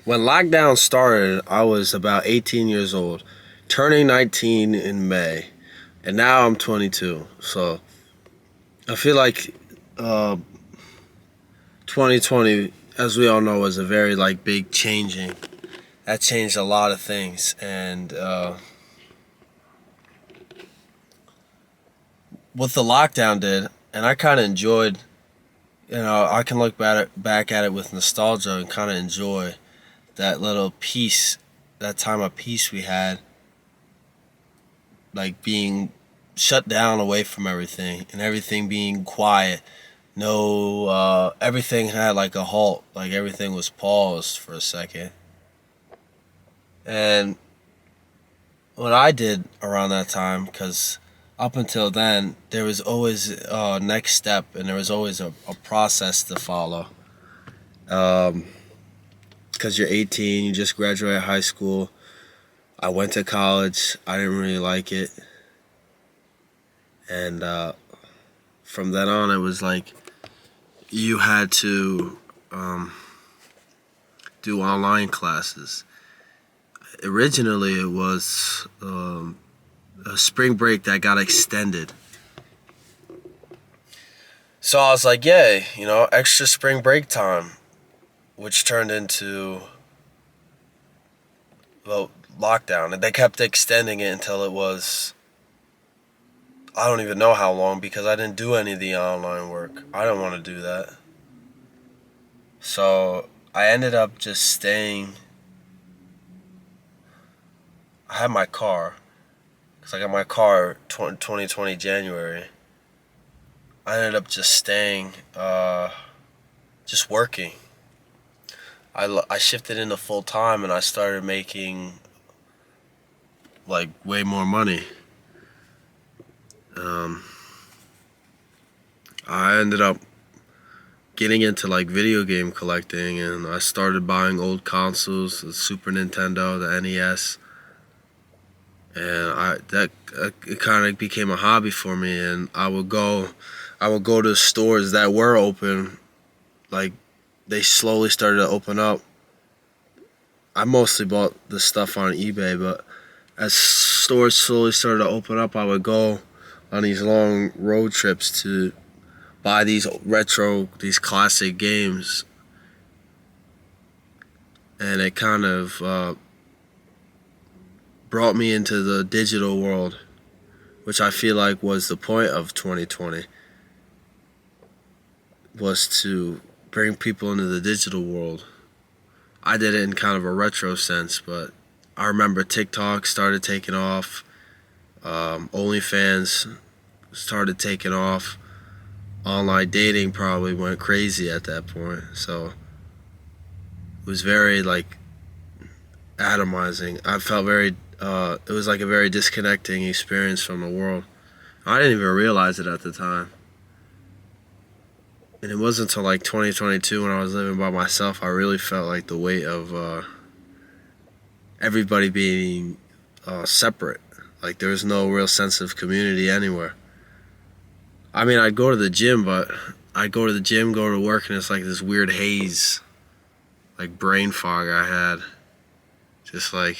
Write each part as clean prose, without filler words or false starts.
When lockdown started, I was about 18 years old, turning 19 in May, and now I'm 22. So I feel like uh, 2020, as we all know, was a very big changing. That changed a lot of things, and what the lockdown did, and I kind of enjoyed. I can look back at it with nostalgia and kind of enjoy that little peace, that time of peace we had, like being shut down away from everything and everything being quiet. No, everything had like a halt, like everything was paused for a second. And what I did around that time, because up until then, there was always a next step and there was always a process to follow. Um, because you're 18, you just graduated high school. I went to college. I didn't really like it, and from then on, it was like you had to um, do online classes. Originally, it was a spring break that got extended. So I was like, yay, extra spring break time, which turned into, well, lockdown. And they kept extending it until it was, I don't even know how long, because I didn't do any of the online work. I don't want to do that. So I ended up just staying. I had my car, because I got my car 2020 January. I ended up just staying, just working. I shifted into full time and I started making like way more money. Um, I ended up getting into like video game collecting, and I started buying old consoles, the Super Nintendo, the NES, and it kind of became a hobby for me. And I would go to stores that were open, like they slowly started to open up. I mostly bought the stuff on eBay, but as stores slowly started to open up, I would go on these long road trips to buy these classic games, and it kind of brought me into the digital world, which I feel like was the point of 2020, was to bring people into the digital world. I did it in kind of a retro sense, but I remember TikTok started taking off, OnlyFans started taking off, online dating probably went crazy at that point. So it was very atomizing. I felt very, it was like a very disconnecting experience from the world. I didn't even realize it at the time. And it wasn't until like 2022 when I was living by myself, I really felt like the weight of everybody being separate. Like there was no real sense of community anywhere. I mean, I'd go to the gym, but I'd go to the gym, go to work, and it's like this weird haze, like brain fog I had. Just like,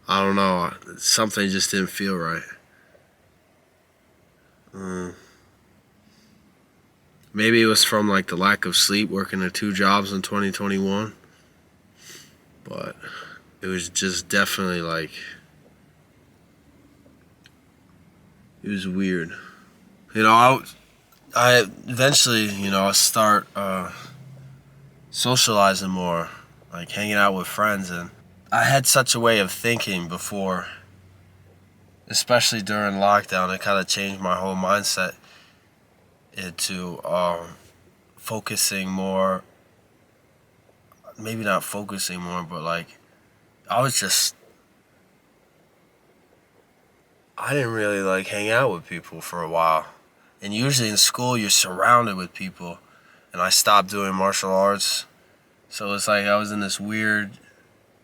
I don't know, something just didn't feel right. Mm. Maybe it was from like the lack of sleep, working the two jobs in 2021, but it was just definitely like, it was weird. You know, I eventually, I start socializing more, like hanging out with friends, and I had such a way of thinking before, especially during lockdown. It kind of changed my whole mindset into focusing more. Maybe not focusing more, but like I was just, I didn't really like hang out with people for a while. And usually in school, you're surrounded with people. And I stopped doing martial arts. So it's like I was in this weird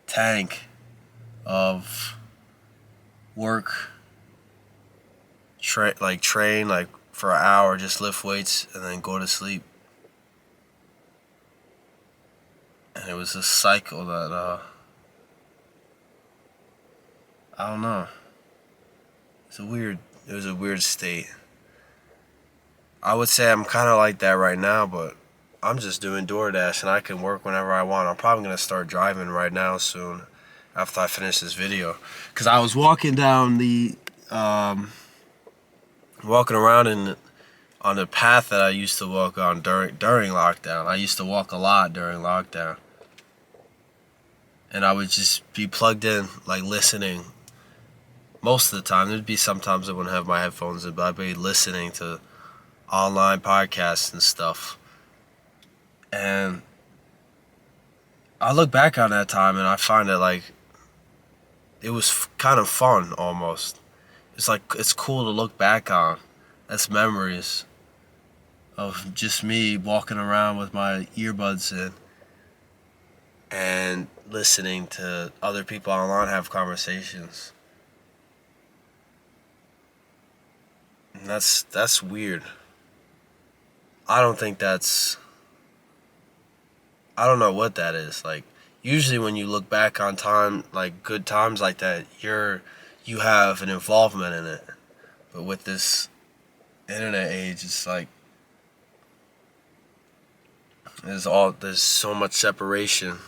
tank of work, train like for an hour, just lift weights, and then go to sleep. And it was a cycle that I don't know. It was a weird state. I would say I'm kind of like that right now, but I'm just doing DoorDash and I can work whenever I want. I'm probably going to start driving right now soon after I finish this video. Because I was walking down walking around on the path that I used to walk on during lockdown. I used to walk a lot during lockdown. And I would just be plugged in, like listening. Most of the time, there'd be sometimes I wouldn't have my headphones in, but I'd be listening to online podcasts and stuff. And I look back on that time and I find it like it was kind of fun almost. It's like it's cool to look back on. That's memories of just me walking around with my earbuds in and listening to other people online have conversations. And that's weird. I don't think I don't know what that is. Like usually when you look back on time, like good times like that, you have an involvement in it. But with this internet age, it's like there's so much separation